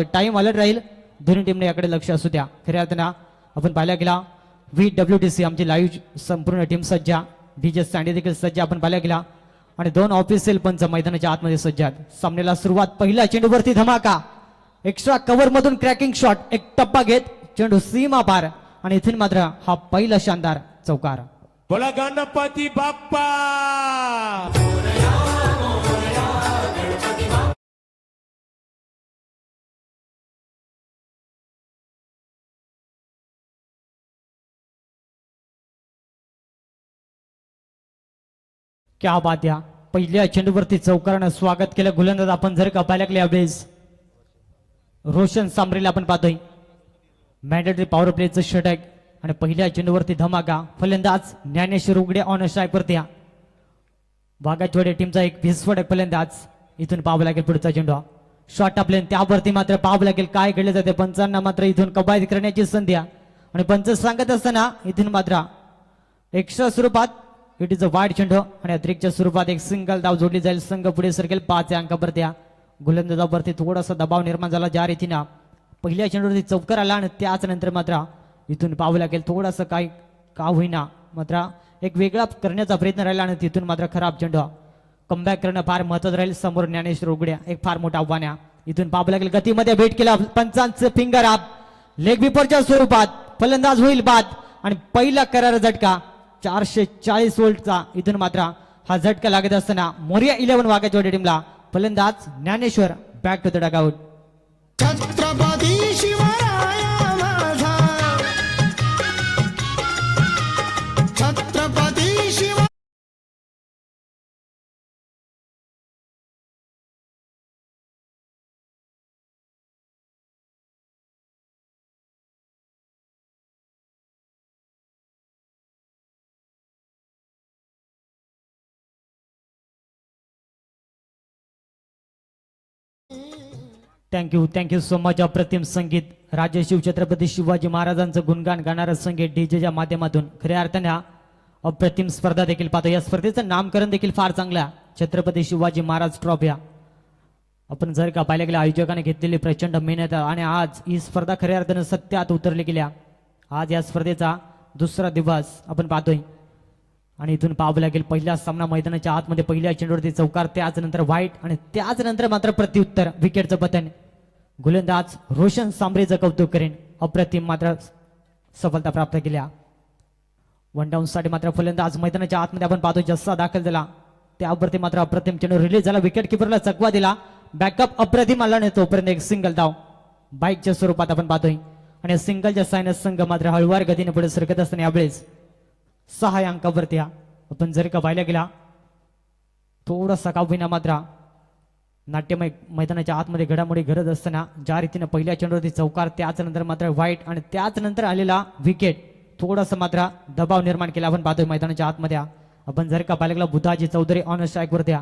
Time alert राहील. दोन्ही टीमने याकडे लक्ष असू द्या. खऱ्या अर्थानं आपण पाहायला गेला VWTC आमची लाईव्ह संपूर्ण टीम सज्ज, डीजे सँडी देखील सज्ज आपण पाहायला गेला आणि दोन ऑफिशियल पंच मैदानाच्या आतमध्ये सज्ज आहेत. सामन्याला सुरुवात पहिल्या चेंडूवरती धमाका, एक्स्ट्रा कव्हर मधून क्रॅकिंग शॉट, एक टप्पा घेत चेंडू सीमा पार आणि इथून मात्र हा पहिला शानदार चौकार. बोला गणपती बाप्पा. क्या बात या. पहिल्या चेंडूवरती चौकारानं स्वागत केलं गोलंदाज आपण जर का पाहायला गेले यावेळेस रोशन सांबरेला आपण पाहतोय. मॅन्डेटरी पॉवर प्लेचं षटक आणि पहिल्या चेंडूवरती धमाका. फलंदाज ज्ञानेश्वर उघडे ऑन स्ट्राईक वरती. वाघाचवाडी टीमचा एक विस्फोटक फलंदाज. इथून पाहावं लागेल पुढचा चेंडू, शॉर्ट आपलेन त्यावरती मात्र पाहावं लागेल काय घडले जाते. पंचांना मात्र इथून कबायत करण्याची संधी आणि पंच सांगत असताना इथून मात्र एक्स्ट्रा स्वरूपात इट इज अ वाईड चेंडू आणि अतिरिक्तच्या स्वरूपात एक सिंगल धाव जोडली जाईल. संघ पुढे सरकेल 5 अंकावरती. गोलंदाजावरती थोडासा दबाव निर्माण झाला ज्या रीतीनं पहिल्या चेंडूवरती चौकार आला आणि त्याच नंतर मात्र इथून पाहावं लागेल थोडासा काय का होईना मात्र एक वेगळा करण्याचा प्रयत्न राहिला आणि तिथून मात्र खराब चेंडू. कमबॅक करणं फार महत्वाचं राहील. समोर ज्ञानेश्वर उघड्या एक फार मोठा आव्हान. इथून पाहावं लागेल गतीमध्ये भेट केला पंचांचं फिंगर अप लेग विपरच्या स्वरूपात. फलंदाज होईल बाद आणि पहिला करार झटका 440 व्होल्टचा. इथून मात्र हा झटका लागत असताना मोरिया 11 वाघाचवाडी टीमला. फलंदाज Dnyaneshwar back to the dugout. Chhatrapati Shivraya माझा, Chhatrapati Shiv. Thank you so much. अप्रतिम संगीत राजशिव छत्रपती शिवाजी महाराजांचं गुणगान गाणारं संगीत डीजेच्या माध्यमातून खऱ्या अर्थाने अप्रतिम स्पर्धा देखील पाहतो. या स्पर्धेचं नामकरण देखील फार चांगलं, छत्रपती शिवाजी महाराज ट्रॉफी. आपण जर का पाहिलं गेलं आयोजकाने घेतलेली प्रचंड मेहनत आणि आज ही स्पर्धा खऱ्या अर्थानं सत्यात उतरली गेल्या. आज या स्पर्धेचा दुसरा दिवस आपण पाहतोय आणि इथून पाहावं लागेल पहिला सामना मैदानाच्या आतमध्ये पहिल्या चेंडूवरती चौकार, त्याच नंतर वाईट आणि त्याच नंतर मात्र प्रत्युत्तर विकेटचं पतन. गोलंदाज रोशन सांबरेचं कौतुक करेन. अप्रतिम मात्र सफलता प्राप्त केल्या. वन डाऊन साठी मात्र फलंदाज मैदानाच्या आतमध्ये आपण पाहतो जसा दाखल झाला त्यावरती मात्र अप्रतिम चेंडू रिलीज झाला. विकेट किपरला चकवा दिला. बॅकअप अप्रतिम आला नाही तोपर्यंत एक सिंगल धाव बाईकच्या स्वरूपात आपण पाहतोय आणि सिंगलच्या सायनं संघ मात्र हळूवार गतीने पुढे सरकत असताना यावेळेस 6 अंकावरती. आपण जर का पाहिला गेला थोडासा का होईना मात्र नाट्यमय मैदानाच्या आतमध्ये घडामोडी घडत असताना ज्या रीतीने पहिल्या चेंडूवरती चौकार, त्याच नंतर मात्र वाईट आणि त्याच नंतर आलेला विकेट थोडासा मात्र दबाव निर्माण केला आपण पाहतोय मैदानाच्या आतमध्ये. आपण जर का पाहिला गेला बुधाजी चौधरी ऑन स्ट्राईक वरती.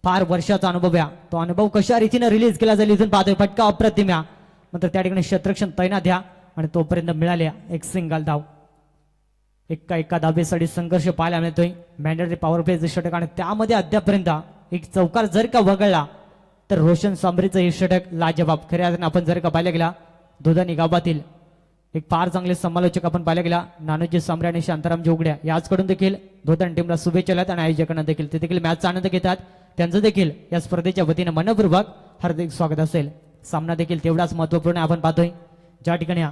फार वर्षाचा अनुभव आहे. तो अनुभव कशा रीतीने रिलीज केला जाईल इथून पाहतोय. फटका अप्रतिम मात्र त्या ठिकाणी क्षेत्ररक्षण तैनात द्या आणि तोपर्यंत मिळाले एक सिंगल धाव. एका धाबेसाठी संघर्ष पाहायला मिळतोय. मॅन्डेटरी पॉवर प्लेचं षटक आणि त्यामध्ये अद्यापर्यंत एक चौकार जर का वगळला तर रोशन सांबरेचं हे षटक लाजवाब. खऱ्या अर्थाने आपण जर का पाहिला गेला दुधानी गावातील एक फार चांगले समालोचक आपण पाहिला गेला नानोजी सांबरे आणि शांतारामजी उघड्या याचकडून देखील दोधन टीमला शुभेच्छा आणि आयोजकांना देखील ते देखील मॅचचा आनंद घेतात. त्यांचं देखील या स्पर्धेच्या वतीने मनपूर्वक हार्दिक स्वागत असेल. सामना देखील तेवढाच महत्वपूर्ण आपण पाहतोय ज्या ठिकाणी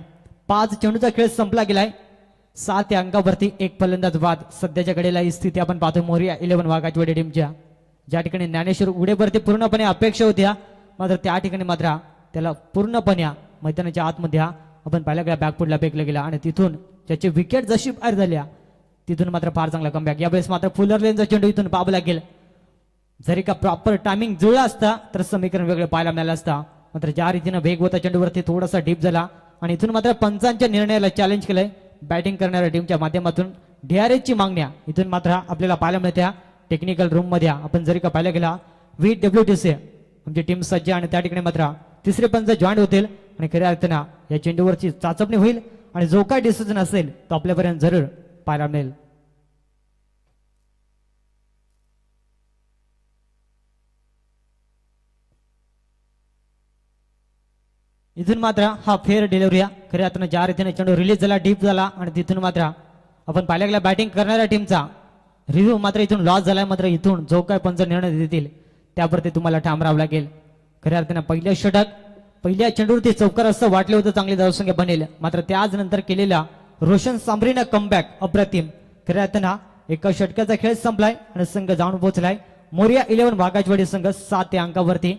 5 चेंडूचा खेळ संपला गेलाय. 7 अंकावरती एक फलंदाज बाद. सध्याच्या घडीला ही स्थिती आपण पाहतोय मोरिया 11 वाघाचवाडी टीमच्या. ज्या ठिकाणी ज्ञानेश्वर उघडेवरती पूर्णपणे अपेक्षा होत्या मात्र त्या ठिकाणी मात्र त्याला पूर्णपणे मैदानाच्या आतमध्ये आपण पाहिला गेला बॅकफुटला फेकला गेला आणि तिथून त्याची विकेट जशी बाहेर झाल्या तिथून मात्र फार चांगला कमबॅक. यावेळेस मात्र फुलर लेनचा चेंडू इथून पाहावं लागेल. जरी का प्रॉपर टायमिंग जुळला असता तर समीकरण वेगळं पाहायला मिळालं असता. मात्र ज्या रीतीनं वेग होता चेंडूवरती थोडासा डीप झाला आणि इथून मात्र पंचांच्या निर्णयाला चॅलेंज केलंय बॅटिंग करणाऱ्या टीमच्या माध्यमातून. DRSची मागण्या इथून मात्र आपल्याला पाहायला मिळत्या टेक्निकल रूम मध्ये. आपण जरी का पाहायला गेला VWTC आमची टीम सज्ज आणि त्या ठिकाणी मात्र तिसरे पंच जॉईंट होतील आणि खऱ्या अर्थानं या चेंडूवरची चाचपणी होईल आणि जो काय डिसिजन असेल तो आपल्यापर्यंत जरूर पाहायला मिळेल. इथून मात्र हा फेअर डिलिव्हरी खऱ्या अर्थानं ज्या रीतीने चेंडू रिलीज झाला डीप झाला आणि तिथून मात्र आपण पाहिल्या गेला बॅटिंग करणाऱ्या टीमचा रिव्ह्यू मात्र इथून लॉस झालाय. मात्र इथून जो काय पंच निर्णय देतील त्यावरती तुम्हाला ठाम राहावं लागेल. खऱ्या अर्थानं पहिल्या षटक पहिल्या चेंडूवरती चौकार असं वाटलं होतं चांगली धावसंख्या बनेल. मात्र त्याच नंतर केलेला रोशन सांबरीनं कमबॅक अप्रतिम. खऱ्या अर्थानं एका षटकाचा खेळ संपलाय आणि संघ जाऊन पोहोचलाय मोरिया 11 वाघाजवाडी संघ 7 या अंकावरती.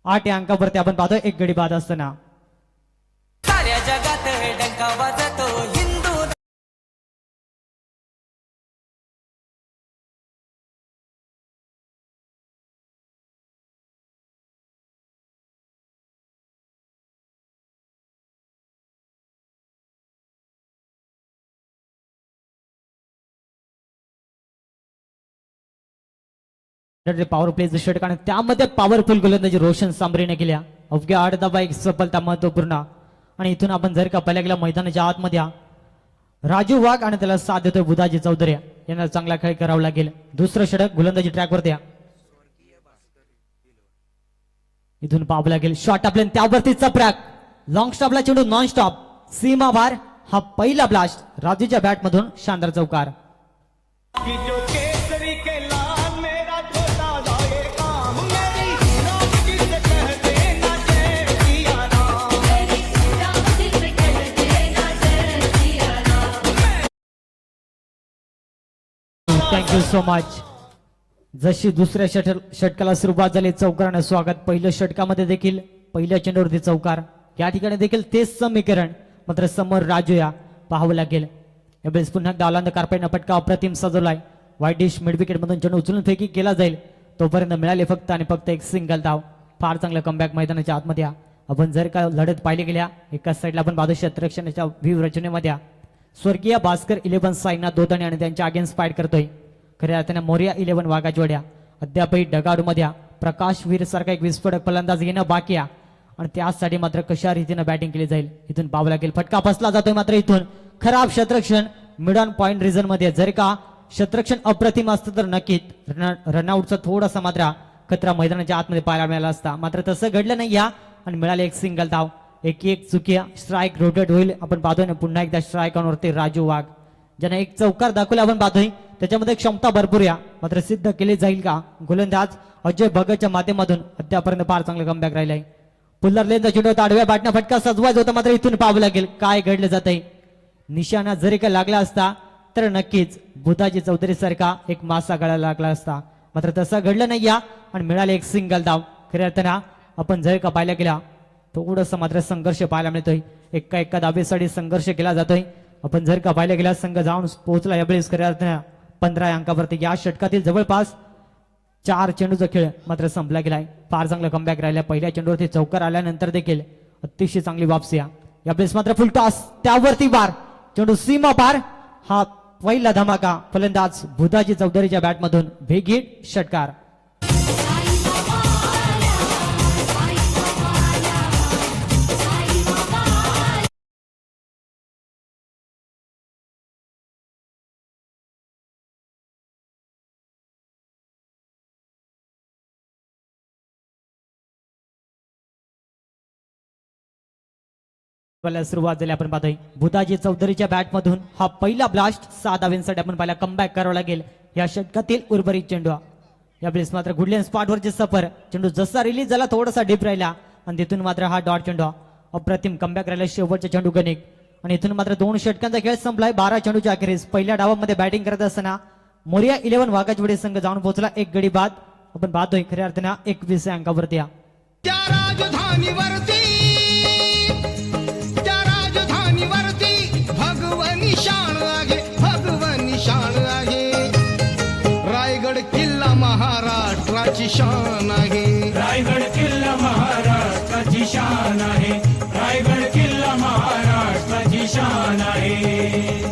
8 या अंकावरती आपण पाहतोय एक गडी बाद असताना साऱ्या जगात डंका वाजतो हिंदू. पॉवर प्लेचं षटक आणि त्यामध्ये पॉवरफुल गोलंदाजी रोशन सांबरीने केल्या. अवघ्या 8 धावा एक सफलता महत्वपूर्ण. आणि इथून आपण जर का पहिल्या गेला मैदानाच्या आतमध्ये राजू वाघ आणि त्याला साथ देतोय बुधाजी चौधरी यांना चांगला खेळ करावा लागेल. दुसरं षटक गोलंदाजी ट्रॅकवरती इथून पाहावं लागेल शॉट आपल्या त्यावरती चपराक लॉंग स्टॉपला चेंडू नॉन स्टॉप सीमा बार. हा पहिला ब्लास्ट राजूच्या बॅट मधून शानदार चौकार. कि जो केसरी के लाल मेरा छोटा जाए काम मेरी राम किसे कहते ना जय Siya Ram. Thank you so much. जशी दुसऱ्या षटकाला सुरुवात झाली चौकारानं स्वागत. पहिल्या षटकामध्ये देखील पहिल्या चेंडूवरती चौकार. या ठिकाणी देखील तेच समीकरण मात्र समोर राजू या पाहावं लागेल. यावेळेस पुन्हा डावलांद कार्पेटनं फटका अप्रतिम सजवलाय. वाईट डिश मिड विकेट मधून चेंडू उचलून फेकी केला जाईल तोपर्यंत मिळाले फक्त आणि फक्त एक सिंगल धाव. फार चांगलं कमबॅक मैदानाच्या आतमध्ये आपण जर का लढत पाहिली गेल्या एका साईडला आपण बाजू क्षेत्ररक्षणाच्या व्यूह रचनेमध्ये स्वर्गीय भास्कर 11 साईनाथ दोताने आणि त्यांच्या अगेन्स्ट फाईट करतोय. खऱ्या अर्थाने मोरिया 11 वाघाजवाड्या अद्यापही डगाडूमध्ये प्रकाश वीर सारखा एक विस्फोटक फलंदाज येणं बाकी आहे आणि त्यासाठी मात्र कशा रीतीने बॅटिंग केली जाईल इथून पाहावं लागेल. फटका फसला जातोय मात्र इथून खराब क्षेत्ररक्षण मिड ऑन पॉइंट रिझन मध्ये. जर का क्षेत्ररक्षण अप्रतिम असतं तर नक्कीच रनआउटचा थोडासा मात्र खतरा मैदानाच्या आतमध्ये पाहायला मिळाला असता. मात्र तसं घडलं नाही या आणि मिळाले एक सिंगल धाव. एक चुकी स्ट्राईक रोटेट होईल. आपण पाहतोय ना पुन्हा एकदा स्ट्राईक ऑनवरती राजू वाघ ज्यांना एक चौकार दाखवला आपण पाहतोय त्याच्यामध्ये क्षमता भरपूर या मात्र सिद्ध केली जाईल का. गोलंदाज अजय भगतच्या माध्यमातून अद्यापर्यंत फार चांगलं कमबॅक राहिलाय. पुल्लर लेनचा चेंडू आडव्या बॅटना फटका सजवायचा होता मात्र इथून पाहावं लागेल काय घडलं जातंय. निशाणा जरी का लागला असता तर नक्कीच बुधाजी चौधरी सारखा एक मासा गळायला लागला असता. मात्र तसं घडलं नाही या आणि मिळाले एक सिंगल धाव. खऱ्या अर्थानं आपण जर का पाहिला गेला थोडंसं मात्र संघर्ष पाहायला मिळतोय. एका धावेसाठी संघर्ष केला जातोय. आपण जर का पाहिला गेला संघ जाऊन पोहोचला यावेळेस खऱ्या अर्थानं 15 अंकावरती. या षटकातील जवळपास 4 चेंडूचा खेळ मात्र संपला गेलाय. फार चांगलं कमबॅक राहिला. पहिल्या चेंडूवरती चौकार आल्यानंतर देखील अतिशय चांगली वापसी यावेळेस मात्र फुल टॉस त्यावरती बार चेंडू सीमा पार. हा पहिला धमाका फलंदाज बुधाजी चौधरीच्या बॅटमधून भेगीट षटकार. सुरुवात झाली आपण पाहतोय बुधाजी चौधरीच्या बॅटमधून हा पहिला ब्लास्ट 6 धावांसाठी आपण पाहिला कमबॅक करावं लागेल या षटकातील उर्वरित चेंडू. यावेळेस मात्र गुडलेन स्पॉटवरचे सफर चेंडू जसा रिलीज झाला थोडासा डीप राहिला आणि तिथून मात्र हा डॉट चेंडू अप्रतिम कमबॅक राहिला. शेवटचा चेंडू गणिक आणि इथून मात्र 2 षटकांचा खेळ संपलाय. 12 चेंडूच्या अखेरीस पहिल्या डावामध्ये बॅटिंग करत असताना मोरिया 11 वाघाजवाडी संघ जाऊन पोहोचला एक गडी बाद. आपण पाहतोय खऱ्या अर्थानं 21 अंकावरती. त्या राजधानीवरती भगवानी शान आहे भगवानी शान आहे. रायगड किल्ला महाराष्ट्राची शान आहे. रायगड किल्ला महाराष्ट्राची शान आहे. रायगड किल्ला महाराष्ट्राची शान आहे.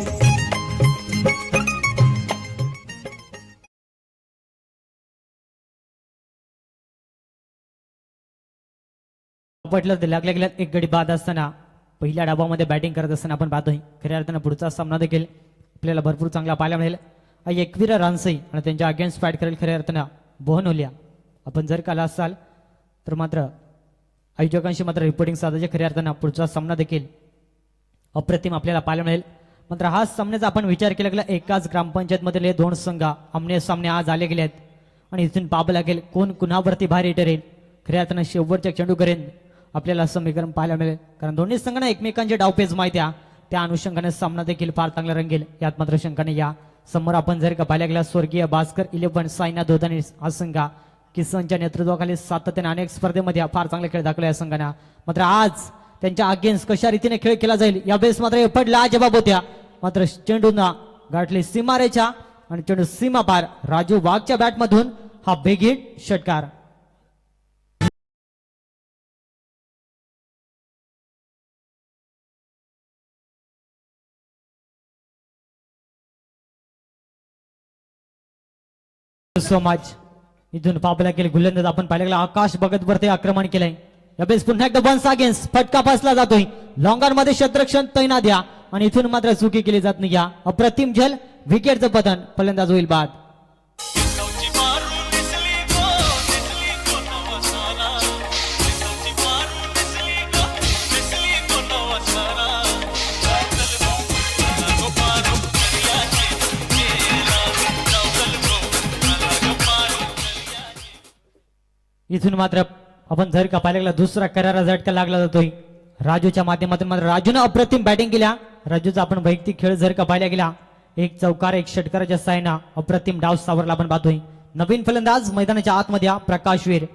पटलं ते लागल्या गेल्यात एक गडी बाद असताना पहिल्या डाबामध्ये बॅटिंग करत असताना आपण पाहतोय खऱ्या अर्थानं पुढचा सामना देखील आपल्याला भरपूर चांगला पाहायला मिळेल. एकवीर रानसई आणि त्यांच्या अगेन्स्ट फाईट करेल खऱ्या अर्थानं बोहनोलिया. आपण जर का असाल तर मात्र आयोजकांशी मात्र रिपोर्टिंग साधायचे खऱ्या अर्थानं पुढचा सामना देखील अप्रतिम आपल्याला पाहायला मिळेल. मात्र हा सामन्याचा आपण विचार केला गेला एकाच ग्रामपंचायत मधले दोन संघ आमने सामने आज आले गेले आहेत आणि इथून पाहावं लागेल कोण कुणावरती भारी ठरेल. खऱ्या अर्थानं शेवटच्या चेंडूपर्यंत आपल्याला समीकरण पाहायला मिळेल, कारण दोन्ही संघांना एकमेकांचे डावपेच माहिती आहे, त्या अनुषंगाने सामना देखील फार चांगला रंगेल यात मात्र शंकाने या. समोर आपण जर का पाहायला गेला स्वर्गीय भास्कर 11 साईनाथ धोतानी हा संघ किसनच्या नेतृत्वाखाली सातत्याने अनेक स्पर्धेमध्ये फार चांगला खेळ दाखवला या संघाने. मात्र आज त्यांच्या अगेन्स्ट कशा रीतीने खेळ केला जाईल या बेस मात्र एफर्ट लाजबाब होत्या. मात्र चेंडूंना गाठली सीमारेच्या आणि चेंडू सीमा पार राजू वाघच्या बॅटमधून हा बिग हिट षटकार. So much. इथून पाहावं लागेल गोलंदाज आपण पाहिलं गेला आकाश भगत वरती आक्रमण केलंय. यावेळेस पुन्हा एकदा वन्स अगेन्स्ट फटका फसला जातोय. लॉंगर मध्ये क्षेत्ररक्षण तैनात द्या आणि इथून मात्र चुकी केली जात नाही. या अप्रतिम झेल विकेटचं पतन फलंदाज होईल बाद. इथून मात्र आपण जर का पाहिलं गेला दुसरा करारा झटका लागला जातोय राजूच्या माध्यमातून. मात्र राजूने अप्रतिम बॅटिंग केल्या. राजूचा आपण वैयक्तिक खेळ जर का पाहिला गेला एक चौकार एक षटकाराच्या सायना अप्रतिम डाव सावरला आपण पाहतोय. नवीन फलंदाज मैदानाच्या आतमध्ये प्रकाशवीर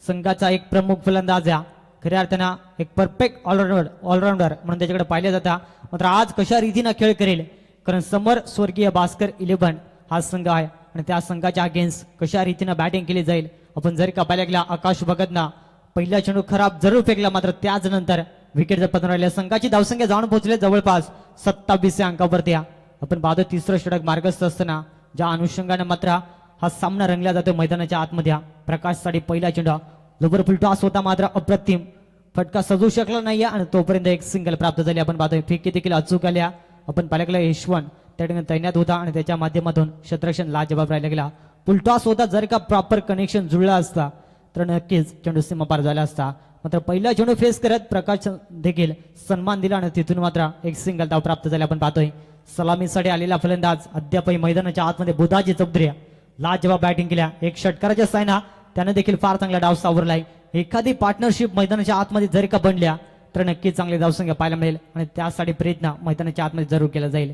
संघाचा एक प्रमुख फलंदाज या खऱ्या अर्थानं एक परफेक्ट ऑलराऊंडर म्हणून त्याच्याकडे पाहिले जाता. मात्र आज कशा रीतीनं खेळ करेल, कारण समोर स्वर्गीय भास्कर 11 हा संघ आहे आणि त्या संघाच्या अगेन्स्ट कशा रीतीनं बॅटिंग केली जाईल. आपण जर का पाहिला गेला आकाश भगतना पहिला चेंडू खराब जरूर फेकला, मात्र त्याच नंतर विकेटचं पतन राहिल्या. संघाची धावसंख्या जाऊन पोहोचले जवळपास 27 अंकावरती. आपण पाहतो तिसरं षटक मार्गस्थ असताना ज्या अनुषंगाने मात्र हा सामना रंगला जातो मैदानाच्या आतमध्ये. प्रकाशसाठी पहिला चेंडू जबरफुल टॉस होता, मात्र अप्रतिम फटका सजू शकला नाही आणि तोपर्यंत एक सिंगल प्राप्त झाली. आपण पाहतोय फेकी देखील अचूक आल्या. आपण पाहिलं गेला यशवंत त्या ठिकाणी तैनात होता आणि त्याच्या माध्यमातून क्षेत्ररक्षण लाजबाब राहिला गेला. फुलटॉस होता, जर का प्रॉपर कनेक्शन जुळला असता तर नक्कीच चेंडू सीमा पार झाला असता. मात्र पहिला चेंडू फेस करत प्रकाश देखील सन्मान दिला आणि तिथून मात्र एक सिंगल धाव प्राप्त झाले. आपण पाहतोय सलामीसाठी आलेला फलंदाज अद्यापही मैदानाच्या आतमध्ये बुधाजी चौधरी लाजवाब बॅटिंग केल्या. एक षटकाराच्या सायना त्याने देखील फार चांगला डाव सावरलाय. एखादी पार्टनरशिप मैदानाच्या आतमध्ये जर का बनल्या तर नक्कीच चांगली धावसंख्या पाहायला मिळेल आणि त्यासाठी प्रयत्न मैदानाच्या आतमध्ये जरूर केला जाईल.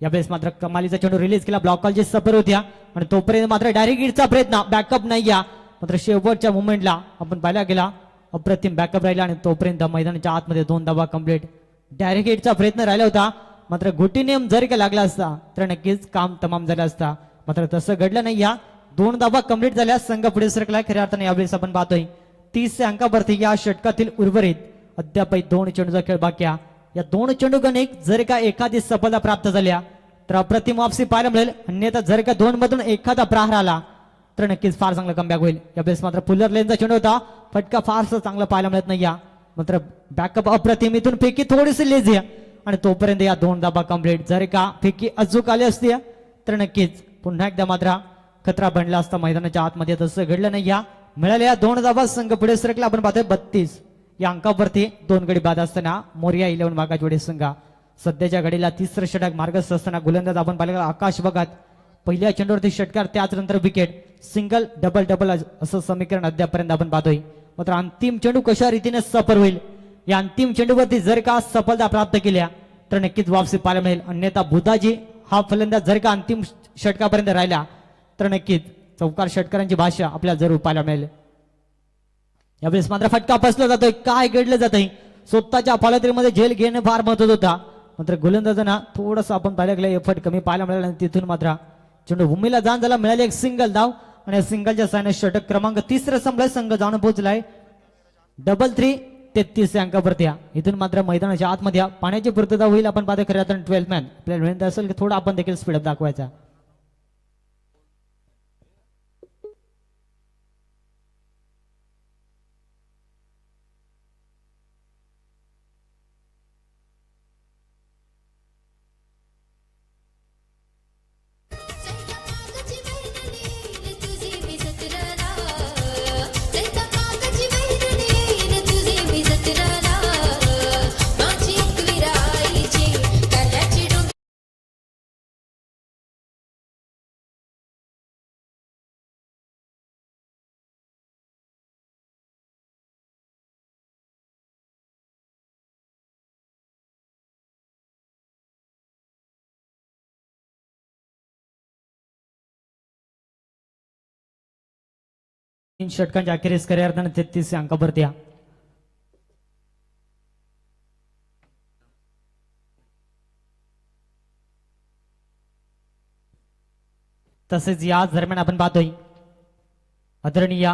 यावेळेस मात्र कमालीचा चेंडू रिलीज केला, ब्लॉक कॉलची सफर होत्या आणि तोपर्यंत मात्र डायरेक्ट हिटचा प्रयत्न बॅकअप नाही या. मात्र शेवटच्या मुवमेंटला आपण पाहिला गेला अप्रतिम बॅकअप राहिला आणि तोपर्यंत मैदानाच्या आतमध्ये 2 धावा कंप्लीट. डायरेक्ट हिटचा प्रयत्न राहिला होता, मात्र गोटी नेम जर का लागला असता तर नक्कीच काम तमाम झालं असता. मात्र तसं घडलं नाही. या 2 धावा कंप्लीट झाल्या, संघ पुढे सरकला. खऱ्या अर्थाने यावेळेस आपण पाहतोय 30 अंकावरती या षटकातील उर्वरित अद्यापही 2 चेंडूचा खेळ बाकी आहे. या 2 चेंडू गणिक जर का एखादी सफलता प्राप्त झाल्या तर अप्रतिम वापसी पाहायला मिळेल. अन्यथा जर का 2 मधून एखादा प्रहार आला तर नक्कीच फार चांगला कमबॅक होईल. यावेळेस मात्र फुलर लेनचा चेंडू होता, फटका फारसा चांगला पाहायला मिळत नाही. या मात्र बॅकअप अप्रतिम, इथून फेकी थोडीशी लेझी आणि तोपर्यंत या 2 धाबा कंप्लीट. जर का फेकी अचूक आली असती तर नक्कीच पुन्हा एकदा मात्र खतरा बनला असता मैदानाच्या आतमध्ये. तसं घडलं नाही. या मिळाल्या 2 धाबा संघ पुढे सरकला. आपण पाहतोय 32 या अंकावरती 2 गडी बाद असताना मोरिया 11 वाघाजोडे संघ सध्याच्या घडीला तिसरं षटक मार्गस्थ असताना गोलंदाज आपण पाहिलं आकाश भगत पहिल्या चेंडूवरती षटकार, त्याच नंतर विकेट, सिंगल डबल डबल असं समीकरण अद्यापर्यंत आपण पाहतोय. मात्र अंतिम चेंडू कशा रीतीने सफर होईल, या अंतिम चेंडूवरती जर का सफलता प्राप्त केल्या तर नक्कीच वापसी पाहायला मिळेल. अन्यथा बुधाजी हा फलंदाज जर का अंतिम षटकापर्यंत राहिला तर नक्कीच चौकार षटकारांची भाषा आपल्याला जरूर पाहायला मिळेल. यावेळेस मात्र फटका फसला जातोय, काय घडलं जातंय. स्वतःच्या पालतरीमध्ये झेल घेणं फार महत्वाचं होता, मात्र गोलंदाजांना थोडंसं आपण पाहिलं गेलं एफर्ट कमी पाहायला मिळाला आणि तिथून मात्र चेंडू भूमीला जाण झाला. मिळाली एक सिंगल धाव आणि सिंगलच्या सायने षटक क्रमांक 3 संपलाय. संघ जाऊन पोहोचलाय 3 33 अंकावरती. इथून मात्र मैदानाच्या आतमध्ये पाण्याची पूर्तता होईल. आपण पाहतो खऱ्या अर्थाने 12 मॅन आपल्याला विनंती असेल की थोडा आपण देखील स्पीडअप दाखवायचा. 3 षटकांच्या अखेरीस खऱ्या अर्थाने 33 अंकावरती या तसेच याच दरम्यान आपण पाहतोय आदरणीय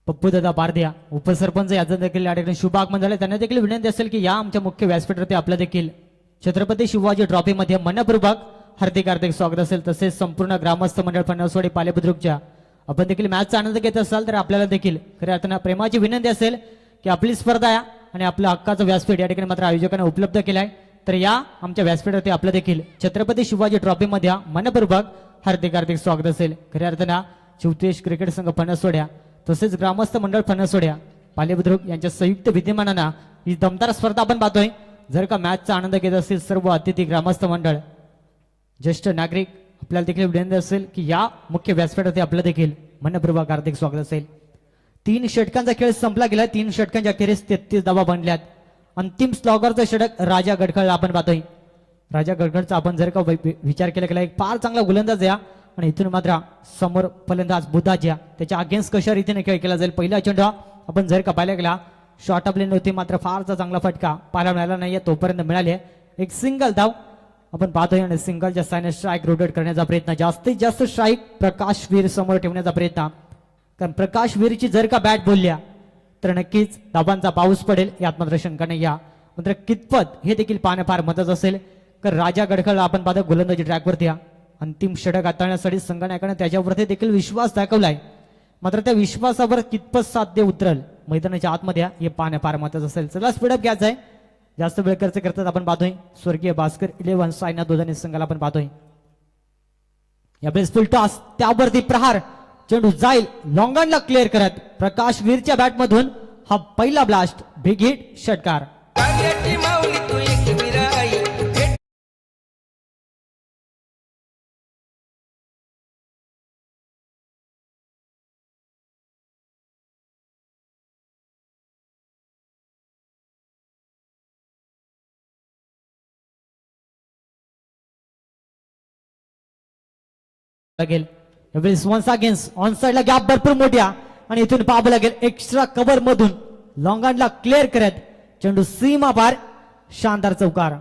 पप्पूदादा बारदिया उपसरपंच याचं देखील या ठिकाणी शुभ आगमन झाले. त्यांना देखील विनंती असेल की या आमच्या मुख्य व्यासपीठावरती आपलं देखील छत्रपती शिवाजी ट्रॉफी मध्ये मनपूर्वक हार्दिक हार्दिक स्वागत असेल. तसेच संपूर्ण ग्रामस्थ मंडळ फणसवाडी पालेबुद्रुकच्या आपण देखील मॅचचा आनंद घेत असाल तर आपल्याला देखील खऱ्या अर्थानं प्रेमाची विनंती असेल की आपली स्पर्धा आहे आणि आपलं हक्काचं व्यासपीठ या ठिकाणी मात्र आयोजकांना उपलब्ध केलं आहे. तर या आमच्या व्यासपीठावरती आपलं देखील छत्रपती शिवाजी ट्रॉफी मध्ये मनपूर्वक हार्दिक हार्दिक स्वागत असेल. खऱ्या अर्थानं शिवतेश क्रिकेट संघ फणसवाड्या तसेच ग्रामस्थ मंडळ फणसवाड्या पालेबुद्रुक यांच्या संयुक्त विद्यमानानं ही दमदार स्पर्धा आपण पाहतोय. जर का मॅचचा आनंद घेत असतील सर्व अतिथी ग्रामस्थ मंडळ ज्येष्ठ नागरिक आपल्याला देखील विनंती असेल की या मुख्य व्यासपीठावरती आपलं देखील मनपूर्वक हार्दिक स्वागत असेल. 3 षटकांचा खेळ संपला गेला. 3 षटकांच्या अखेरीस 33 धावा बनल्यात. अंतिम स्लॉगरचं षटक राजा गडखळ आपण पाहतोय. राजा गडखळचा आपण जर का विचार केला गेला एक फार चांगला गोलंदाज या आणि इथून मात्र समोर फलंदाज बुधाज्या त्याच्या अगेन्स्ट कशा रीतीने खेळ केला जाईल. पहिला चेंडू आपण जर का पाहिला गेला शॉर्ट ऑफ लेन होती मात्र फारचा चांगला फटका पाहायला मिळाला नाहीये तोपर्यंत मिळाले एक सिंगल धाव आपण पाहतोय आणि सिंगलच्या सायने स्ट्राईक रोटेट करण्याचा प्रयत्न जास्तीत जास्त स्ट्राईक प्रकाश वीर समोर ठेवण्याचा प्रयत्न कारण प्रकाश वीरची जर का बॅट बोलल्या तर नक्कीच धाबांचा पाऊस पडेल यात मात्र शंका नाही. या मात्र कितपत हे देखील पाहणं फार महत्त्वाचं असेल कारण राजा गडखळ आपण पाहतो गोलंदाजी ट्रॅकवरती या अंतिम षटक हाताळण्यासाठी संघनायकाने त्याच्यावरती देखील विश्वास दाखवलाय. मात्र त्या विश्वासावर कितपत साध्य उतरल मैदानाच्या आतमध्ये हे पाहणं फार महत्त्वाचं असेल. चला स्पीडअप घ्यायचं आहे. जास्त वेळ खर्च करतात आपण पाहतोय स्वर्गीय भास्कर 11 सायना दोजानी संघाला आपण पाहतोय. यावेळेस फुल टॉस त्यावरती प्रहार चेंडू जाईल लॉंगॉनला क्लिअर करत प्रकाश वीरच्या बॅट मधून हा पहिला ब्लास्ट बिग हिट षटकार. लागेल यावेळेस वन्स अगेन्स्ट ऑन साइडला गॅप भरपूर मोठ्या आणि इथून पाहावं लागेल एक्स्ट्रा कव्हर मधून लॉंगॉनला क्लिअर करत चेंडू सीमा पार शानदार चौकार.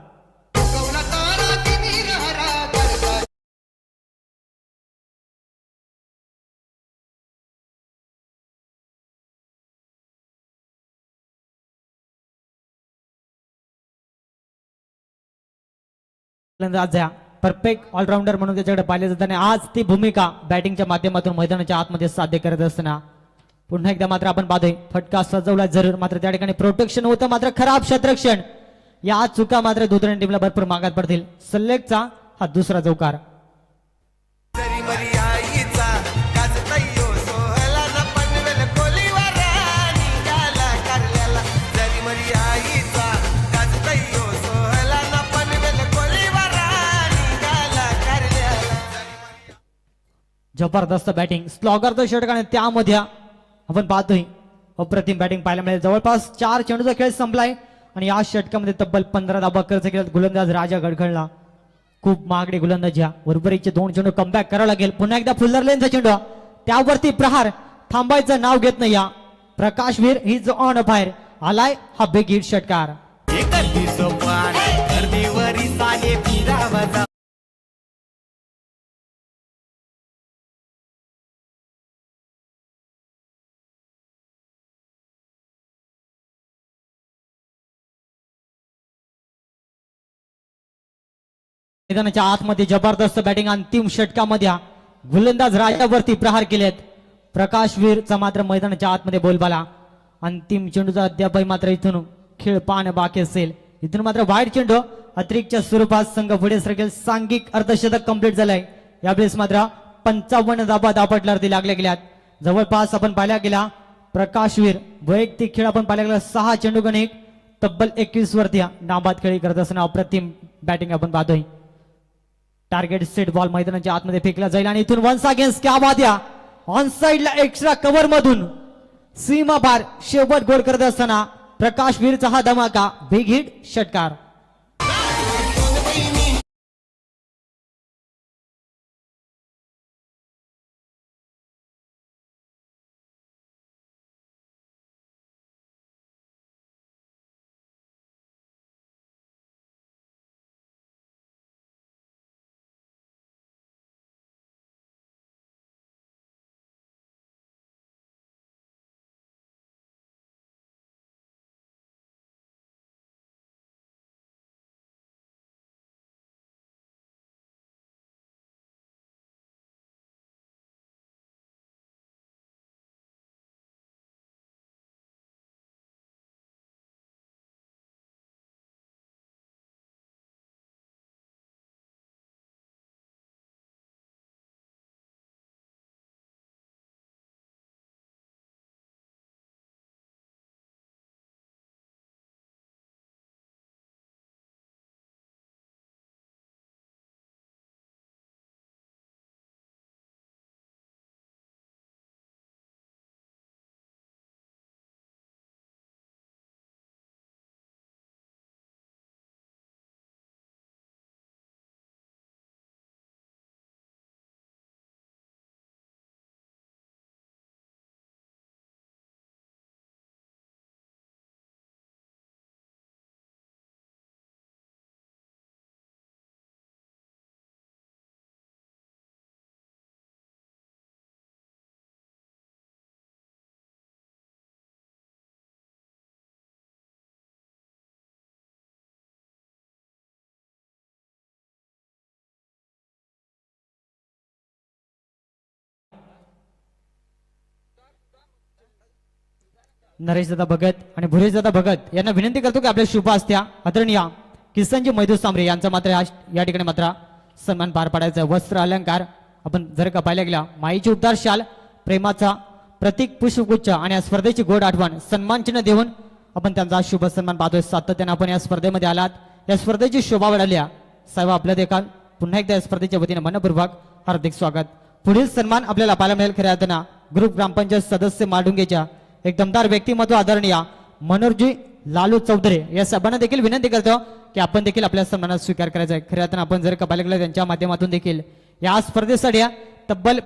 परफेक्ट ऑलराऊंडर म्हणून त्याच्याकडे पाहिले जाताना आज ती भूमिका बॅटिंगच्या माध्यमातून मैदानाच्या आतमध्ये साध्य करत असताना पुन्हा एकदा मात्र आपण पाहतोय फटका सजवला जरूर मात्र त्या ठिकाणी प्रोटेक्शन होतं मात्र खराब क्षेत्ररक्षण या चुका मात्र दुसऱ्या टीमला भरपूर मागात पडतील. सल्लेकचा हा दुसरा चौकार. जबरदस्त बॅटिंग स्लॉगरचा षटक आणि त्यामध्ये आपण पाहतोय अप्रतिम बॅटिंग पाहायला मिळेल. जवळपास 4 चेंडूचा खेळ संपलाय आणि या षटकामध्ये तब्बल 15 धाबा खर्च केला गोलंदाज राजा गडखळला. खूप महागडी गोलंदाजी उर्वरितचे 2 चेंडू कमबॅक करावं लागेल. पुन्हा एकदा फुल्लर लेनचा चेंडू त्यावरती प्रहार थांबायचं नाव घेत नाही. या प्रकाश वीर ही जो ऑन फायर आलाय हा बिग हिट षटकार. मैदानाच्या आतमध्ये जबरदस्त बॅटिंग अंतिम षटकामध्ये गोलंदाज राजावरती प्रहार केलेत. प्रकाश वीरचा मात्र मैदानाच्या आतमध्ये बोलबाला अंतिम चेंडूचा अद्यापही मात्र इथून खेळ पाहणं बाकी असेल. इथून मात्र वाईट चेंडू अतिरिक्तच्या स्वरूपात संघ पुढे सरकेल. सांघिक अर्धशतक कंप्लीट झालंय. यावेळेस मात्र 55 धाबा धापटल्यावरती लागल्या गेल्यात. जवळपास आपण पाहिला गेला प्रकाशवीर वैयक्तिक खेळ आपण पाहिला गेला 6 चेंडू गणिक तब्बल 21 वरती नाबाद खेळी करत असताना अप्रतिम बॅटिंग आपण पाहतोय. टार्गेट सेट बॉल मैदानाच्या आतमध्ये फेकला जाईल आणि इथून वन्स अगेन्स्ट क्या बात या ऑन साइडला एक्स्ट्रा कव्हर मधून सीमा पार शेवट गोल करत असताना प्रकाश वीरचा हा धमाका बिग हिट षटकार. नरेशदादा भगत आणि भुरेशदादा भगत यांना विनंती करतो की आपल्या शुभ असत्या आदरणीय किसनजी मैदू सांबरे यांचा मात्र या ठिकाणी मात्र सन्मान पार पाडायचा आहे. वस्त्र अलंकार आपण जर का पाहिल्या गेला माईची उद्धार शाल प्रेमाचा प्रतीक पुष्पगुच्छ आणि या स्पर्धेची गोड आठवण सन्मान चिन्ह देऊन आपण त्यांचा शुभ सन्मान पाहतोय. सातत्याने आपण या स्पर्धेमध्ये आलात, या स्पर्धेची शोभा वाढवली साहेब आपल्या देखाल पुन्हा एकदा या स्पर्धेच्या वतीने मनपूर्वक हार्दिक स्वागत. पुढील सन्मान आपल्याला पाहायला मिळेल खऱ्या अर्थानं ग्रुप ग्रामपंचायत सदस्य माडुंगेच्या एक दमदार व्यक्तिमत्व आदरणीय मनोहरजी लालू चौधरी या साहेबांना देखील विनंती करतो की आपण देखील आपल्या सन्मानात स्वीकार करायचा आहे. खऱ्या अर्थानं आपण जर का पाहिलं गेलं त्यांच्या माध्यमातून देखील या स्पर्धेसाठी तब्बल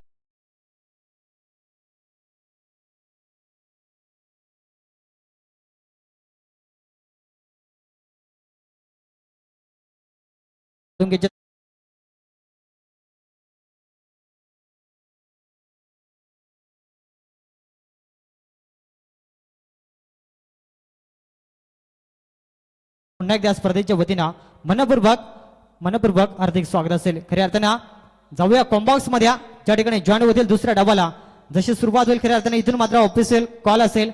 पुन्हा एकदा स्पर्धेच्या वतीनं मनपूर्वक हार्दिक स्वागत असेल. खऱ्या अर्थानं जाऊया कॉम्बॉक्स मध्ये ज्या ठिकाणी जॉईन होतील दुसऱ्या डबाला जशी सुरुवात होईल. खऱ्या अर्थानं इथून मात्र ऑफिशियल कॉल असेल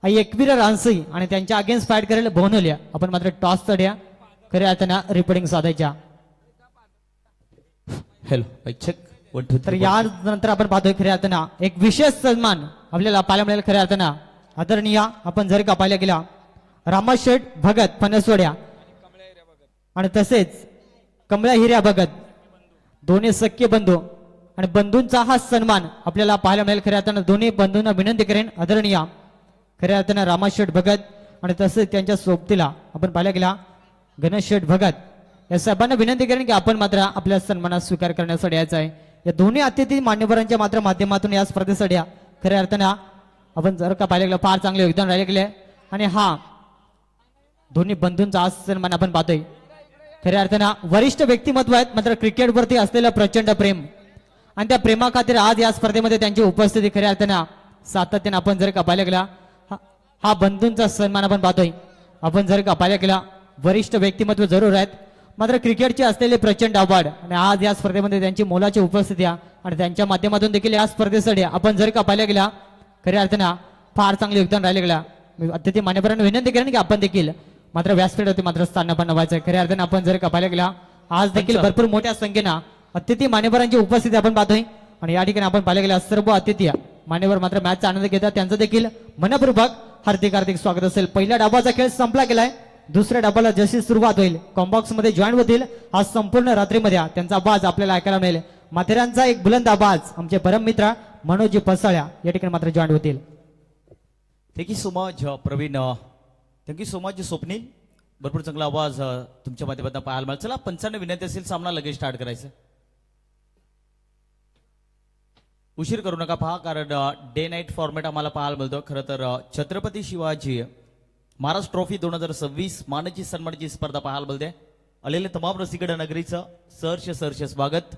एकवीर रानसी आणि त्यांच्या अगेन्स्ट फाईट करेल भवनोलिया. आपण मात्र टॉस चढ्या खऱ्या अर्थानं रिपोर्टिंग साधायच्या. हॅलो चेक 1 2 तर यानंतर आपण पाहतोय खऱ्या अर्थानं एक विशेष सन्मान आपल्याला पाहायला मिळेल. खऱ्या अर्थानं आदरणीय आपण जर का पाहिला गेला रामाशेठ भगत फणसवड्या आणि तसेच कमळा हिऱ्या भगत दोन्ही सख्य बंधू आणि बंधूंचा हा सन्मान आपल्याला पाहायला मिळेल. खऱ्या अर्थानं दोन्ही बंधूंना विनंती करेन आदरणीय खऱ्या अर्थानं रामाशेठ भगत आणि तसेच त्यांच्या सोबतीला आपण पाहायला गेला गणेश शेठ भगत या साहेबांना विनंती करेन की आपण मात्र आपल्या सन्मानात स्वीकार करण्यासाठी यायचं आहे. या दोन्ही अतिथी मान्यवरांच्या मात्र माध्यमातून या स्पर्धेसाठी खऱ्या अर्थानं आपण जर का पाहिलं गेलं फार चांगले योगदान राहिले गेले आणि हा दोन्ही बंधूंचा आज सन्मान आपण पाहतोय. खऱ्या अर्थानं वरिष्ठ व्यक्तिमत्व आहेत मात्र क्रिकेटवरती असलेलं प्रचंड प्रेम आणि त्या प्रेमा खातीर आज या स्पर्धेमध्ये त्यांची उपस्थिती खऱ्या अर्थानं सातत्यानं आपण जर का पाहिलं गेला हा बंधूंचा सन्मान आपण पाहतोय. आपण जर का पाहिलं गेला वरिष्ठ व्यक्तिमत्व जरूर आहेत मात्र क्रिकेटचे असलेले प्रचंड आवड आणि आज या स्पर्धेमध्ये त्यांची मोलाची उपस्थिती आणि त्यांच्या माध्यमातून देखील या स्पर्धेसाठी आपण जर का पाहिलं गेला खऱ्या अर्थानं फार चांगले योगदान राहिले गेला. अतिथी मान्यवरांना विनंती करेन की आपण देखील मात्र व्यासपीठावरती मात्र स्थान पण नवायचं. खऱ्या अर्थानं आपण जर का पाहिलं गेला आज देखील भरपूर मोठ्या संख्येनं अतिथी मान्यवरांची उपस्थिती आपण पाहतोय आणि या ठिकाणी आपण पाहिलं गेला सर्व अतिथी मान्यवर मात्र मॅचचा आनंद घेतात त्यांचं देखील मनपूर्वक हार्दिक स्वागत असेल. पहिल्या डाबाचा खेळ संपला गेलाय, दुसऱ्या डाबाला जशी सुरुवात होईल कॉम्बॉक्स मध्ये जॉईन होतील आज संपूर्ण रात्रीमध्ये त्यांचा आवाज आपल्याला ऐकायला मिळेल. माथेरानचा एक बुलंद आवाज आमचे परम मित्र मनोजी पसाळ्या या ठिकाणी मात्र जॉईन होतील. Thank you so much Praveen, thank you so much Swapnil. भरपूर चांगला आवाज तुमच्या माध्यमातून पाहायला मिळाला. चला पंचांना विनंती असेल सामना लगेच स्टार्ट करायचं. उशीर करू नका पहा कारण डे नाईट फॉर्मॅट आम्हाला पाहायला मिळतो. खरं तर छत्रपती शिवाजी महाराज ट्रॉफी 2026 मानाची सन्मानाची स्पर्धा पाहायला मिळते. आलेले तमाम रसिकड नगरीचं सहर्ष स्वागत.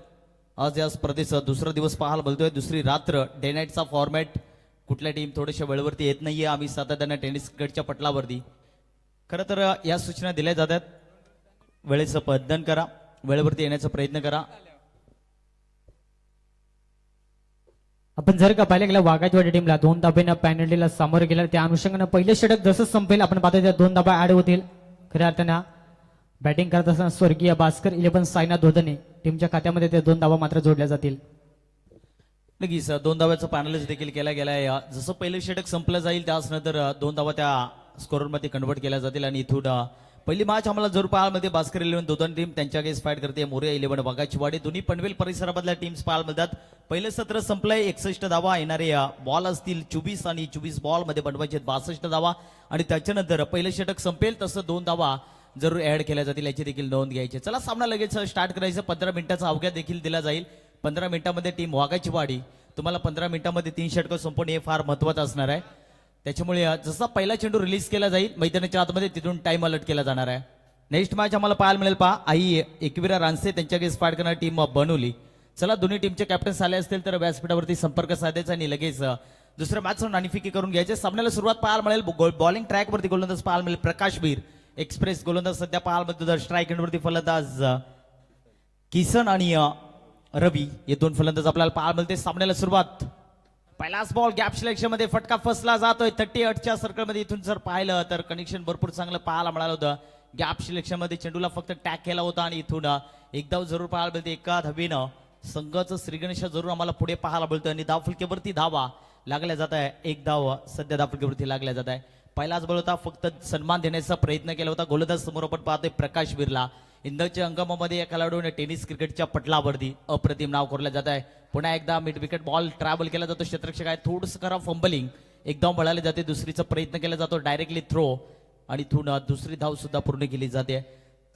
आज या स्पर्धेचा दुसरा दिवस पाहायला मिळतोय, दुसरी रात्र. डे नाईटचा फॉर्मॅट कुठल्या टीम थोड्याशा वेळेवरती येत नाहीये. आम्ही सातत्याने टेनिस क्रिकेटच्या पटलावरती खरं तर या सूचना दिल्या जातात. वेळेचं पद्धन करा, वेळेवरती येण्याचा प्रयत्न करा. आपण जर का पाहिलं गेलं वाघाजवाडी टीमला 2 धाब्यानं पॅनल्टीला सामोरं गेलं त्या अनुषंगानं पहिलं षटक जसं संपेल आपण पाहतो त्या 2 धाबा ऍड होतील. खऱ्या अर्थानं बॅटिंग करत असताना स्वर्गीय भास्कर 11 सायना धोधने टीमच्या खात्यामध्ये ते 2 धाबा मात्र जोडल्या जातील. नक्कीच 2 धाव्याचं पॅनलिस्ट देखील केला गेलाय. जसं पहिलं षटक संपलं जाईल त्याच नंतर 2 धावा त्या स्कोरमध्ये कन्वर्ट केल्या जातील आणि इथून पहिली मॅच आम्हाला जरूर पाहायला मिळते. भास्कर 11 दोन टीम त्यांच्या अगेन्स्ट फाईट करते. मोरया 11 वाघाचीवाडी दोन्ही पनवेल परिसरामधल्या टीम्स पाहायला मिळतात. पहिलं सत्र संपलंय, 61 धावा. येणारे बॉल असतील 24 आणि 24 बॉल मध्ये बनवायचे 62 धावा आणि त्याच्यानंतर पहिलं षटक संपेल तसं 2 धावा जरूर ऍड केल्या जातील याची देखील नोंद घ्यायची. चला सामना लगेच स्टार्ट करायचं. 15 मिनिटाचा अवघ्या देखील दिला जाईल. 15 मिनिटांमध्ये टीम वाघाचीवाडी तुम्हाला 15 मिनिटांमध्ये 3 षटकं संपवणे हे फार महत्वाचं असणार आहे. त्याच्यामुळे जसा पहिला चेंडू रिलीज केला जाईल मैदानाच्या आतमध्ये तिथून टाइम अलर्ट केला जाणार आहे. नेक्स्ट मॅच आम्हाला पाहायला मिळेल. पहा आई एकविरा रानसे त्यांच्या अगेन्स्ट फाईट करणारी टीम बनवली. चला दोन्ही टीमचे कॅप्टन्स आले असतील तर व्यासपीठावरती संपर्क साधायचा आणि लगेच दुसऱ्या मॅचवर नाणेफेकी करून घ्यायचे. सामन्याला सुरुवात पाहायला मिळेल. बॉलिंग ट्रॅकवरती गोलंदाज पाहायला मिळेल प्रकाशवीर एक्सप्रेस गोलंदाज सध्या पाहायला मिळतो. स्ट्राईक एंडवरती फलंदाज किसन आणि रवी हे 2 फलंदाज आपल्याला पाहायला मिळते. सामन्याला सुरुवात पहिलाच बॉल गॅप सिलेक्शन मध्ये फटका फसला जातोय 38च्या सर्कलमध्ये. इथून जर पाहिलं तर कनेक्शन भरपूर चांगलं पाहायला मिळालं होतं. गॅप सिलेक्शन मध्ये चेंडूला फक्त टॅग केला होता आणि इथून एक धाव जरूर पाहायला मिळते. एका धावेनं संघाचं श्रीगणेश जरूर आम्हाला पुढे पाहायला मिळतं आणि धावफलकेवरती धावा लागल्या जात आहे. एक धाव सध्या धावफलकेवरती लागल्या जात आहे. पहिलाच बॉल होता, फक्त सन्मान देण्याचा प्रयत्न केला होता. गोलंदाज समोर आपण पाहतोय प्रकाश बिर्ला. इंदोरच्या अंगमामध्ये या खेळाडूने टेनिस क्रिकेटच्या पटलावरती अप्रतिम नाव कोरलं जात आहे. पुन्हा एकदा मिड विकेट बॉल ट्रॅव्हल केला जातो. क्षेत्ररक्षक आहे, थोडंसं करा फंबलिंग. एक धाव मिळाली जाते, दुसरीचा प्रयत्न केला जातो डायरेक्टली थ्रो आणि इथून दुसरी धाव सुद्धा पूर्ण केली जाते.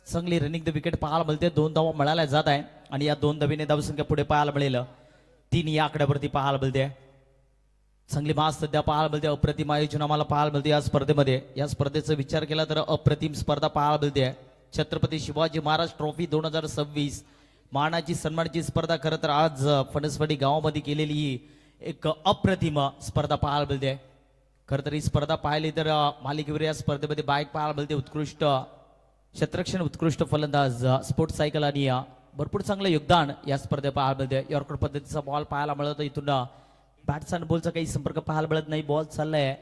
चांगली रनिंग द विकेट पाहायला मिळते. 2 धावा मिळाल्या जात आहे आणि या 2 धावीने धावसंख्या पुढे पाहायला मिळेल 3 या आकड्यावरती पाहायला मिळते. चांगली मास सध्या पाहायला मिळते. अप्रतिम आयोजन आम्हाला पाहायला मिळते या स्पर्धेमध्ये. या स्पर्धेचा विचार केला तर अप्रतिम स्पर्धा पाहायला मिळते. छत्रपती शिवाजी महाराज ट्रॉफी 2026 मानाची सन्मानाची स्पर्धा. खरं तर आज फणसवाडी गावामध्ये केलेली ही एक अप्रतिम स्पर्धा पाहायला मिळते. खरं तर ही स्पर्धा पाहिली तर मालिकेवर या स्पर्धेमध्ये बाईक पाहायला मिळते. उत्कृष्ट क्षेत्ररक्षण, उत्कृष्ट फलंदाज, स्पोर्ट्स सायकल आणि भरपूर चांगलं योगदान या स्पर्धेत पाहायला मिळते. यॉर्कर पद्धतीचा बॉल पाहायला मिळतो. इथून बॅट्स आणि बॉलचा काही संपर्क पाहायला मिळत नाही. बॉल चाललाय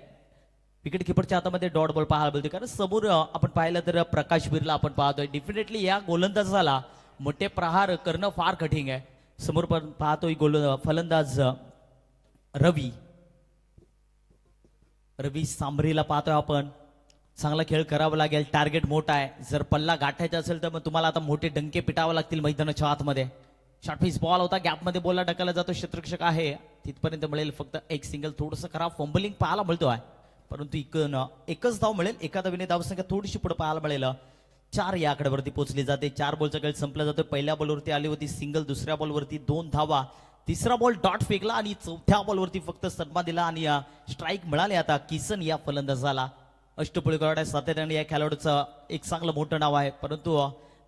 विकेट किपरच्या हातामध्ये डॉट बॉल पाहायला मिळते. कारण समोर आपण पाहिलं तर प्रकाश बिर्ला आपण पाहतोय. डेफिनेटली या गोलंदाजाला मोठे प्रहार करणं फार कठीण आहे. समोर पण पाहतोय फलंदाज रवी सांभरीला पाहतोय आपण. चांगला खेळ करावा लागेल. टार्गेट मोठा आहे. जर पल्ला गाठायचा असेल तर मग तुम्हाला आता मोठे डंके पिटावे लागतील मैदानाच्या आतमध्ये. शॉर्टपिच बॉल होता, गॅपमध्ये बॉलला ढकलला जातो. क्षेत्ररक्षक आहे तिथपर्यंत मिळेल फक्त एक सिंगल. थोडंसं खराब फंबलिंग पाहायला मिळतो आहे, परंतु एकच धाव मिळेल. एका धावीने धावसंख्या थोडीशी पुढे पाहायला मिळेल. 4 या आकड्यावरती पोहोचली जाते. 4 बॉलचा खेळ संपला जातो. पहिल्या बॉलवरती आली होती सिंगल, दुसऱ्या बॉलवरती 2 धावा, तिसरा बॉल डॉट फेकला आणि चौथ्या बॉलवरती फक्त सन्मान दिला आणि स्ट्राईक मिळाले आता किसन या फलंदाजाला. अष्टपैलू खेळाडू आहे, सातत्याने या खेळाडूचं एक चांगलं मोठं नाव आहे. परंतु